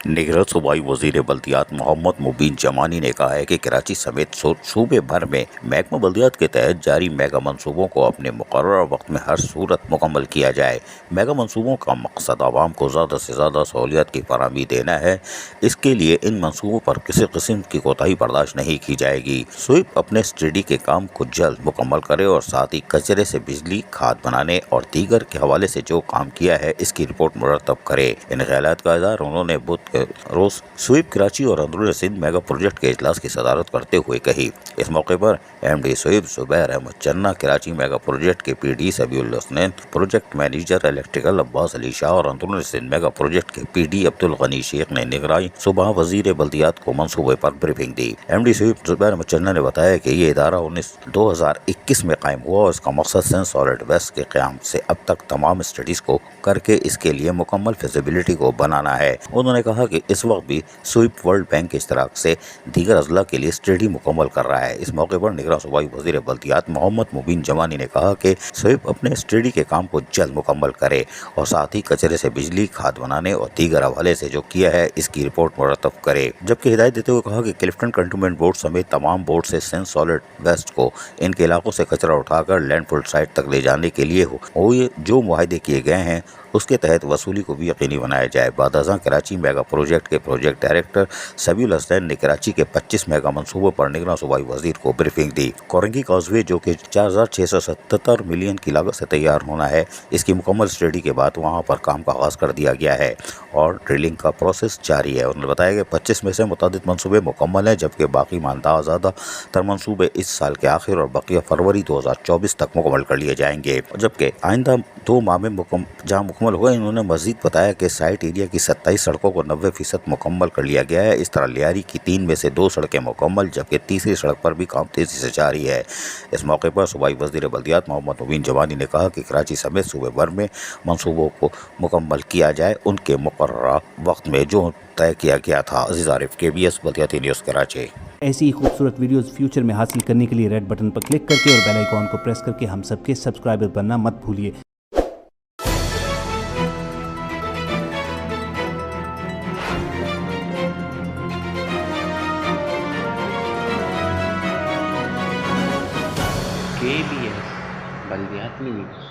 निगरान सूबाई वज़ीर बल्दियात मोहम्मद मुबीन जमानी ने कहा है कि कराची समेत सूबे भर में महकमा बल्दियात के तहत जारी मेगा मंसूबों को अपने मुकर्रर वक्त में हर सूरत मुकम्मल किया जाए। मेगा मंसूबों का मकसद आवाम को ज़्यादा से ज़्यादा सहूलियत की फराहमी देना है। इसके लिए इन मंसूबों पर किसी किस्म की कोताही बर्दाश्त नहीं की जाएगी। स्वीप अपने स्टडी के काम को जल्द मुकम्मल करे और साथ ही कचरे से बिजली, खाद बनाने और दीगर के हवाले से जो काम किया है इसकी रिपोर्ट मुरतब करे। इन ख्यालात का इज़हार उन्होंने बुध के रोज स्वीप कराची और अंदरून सिंध मेगा प्रोजेक्ट के इजलास की सदारत करते हुए कही। इस मौके पर MD sweep Zubair Ahmed Channa, Karachi mega project के PD Sabiul Hasnain, project manager electrical Abbas Ali Shah और अंदरून सिंध मेगा प्रोजेक्ट के PD अब्दुल गनी शेख ने निगरानी सुबह वजीर बल्दियात को मंसूबे पर ब्रीफिंग दी। MD स्वीप जुबैर अहमद चन्ना ने बताया कि ये इदारा 2021 में कायम हुआ और इसका मकसद सेंस सॉलिड वेस्ट के क़याम से अब तक तमाम स्टडीज को करके इसके लिए मुकम्मल फिजिबिलिटी को बनाना है। उन्होंने कहा कि इस वक्त भी स्वीप वर्ल्ड बैंक के इश्तराक से दीगर अजला के लिए स्टडी मुकम्मल कर रहा है। इस मौके पर निगरान सूबाई वज़ीर बल्दियात मोहम्मद मुबीन जमानी ने कहा कि स्वीप अपने स्टडी के काम को जल्द मुकम्मल करे और साथ ही कचरे से बिजली, खाद बनाने और दीगर हवाले से जो किया है इसकी रिपोर्ट मुरतब करे। जबकि हिदायत देते हुए कहा कि क्लिफ्टन कंटोनमेंट बोर्ड समेत तमाम बोर्ड से सेंस सॉलिड वेस्ट को इनके इलाकों से कचरा उठाकर लैंडफिल साइट तक ले जाने के लिए जो मुआहदे किए गए हैं उसके तहत वसूली को भी यकीनी बनाया जाए। बादशाह कराची मेगा प्रोजेक्ट के प्रोजेक्ट डायरेक्टर सबीउल हसनैन ने कराची के 25 मेगा मंसूबों पर निगरान सूबाई वजीर को ब्रीफिंग दी। कोरंगी कॉजवे जो कि 4677 मिलियन की लागत से तैयार होना है, इसकी मुकम्मल स्टडी के बाद वहां पर काम का आगाज कर दिया गया है और ड्रिलिंग का प्रोसेस जारी है। उन्होंने बताया कि 25 में से मुतादिद मंसूबे मुकम्मल हैं, जबकि बाकी मानदा ज़्यादा तर मंसूबे इस साल के आखिर और बकिया फरवरी 2024 तक मुकम्मल कर लिए जाएंगे। जबकि आइंदा 2 माह में जहाँ मुकम्मल हुआ। इन्होंने मजीद बताया कि साइट एरिया की 27 सड़कों को 90% मुकम्मल कर लिया गया है। इस तरह लियारी की 3 में से 2 सड़कें मुकम्मल, जबकि तीसरी सड़क पर भी काम तेजी से जारी है। इस मौके पर सूबाई वज़ीर बल्दियात मोहम्मद मुबीन जमानी ने कहा कि कराची समेत सूबे भर में मंसूबों को मुकम्मल किया जाए उनके मुकर्रर वक्त में जो तय किया गया था। अजीज आरिफ, KBS बल्दियाती न्यूज़ कराची। ऐसी ही खूबसूरत वीडियोस फ्यूचर में हासिल करने के लिए रेड बटन पर क्लिक करके और बेल आइकॉन को प्रेस करके हम सबके सब्सक्राइबर बनना मत भूलिए। KBS बल्दियाती न्यूज़।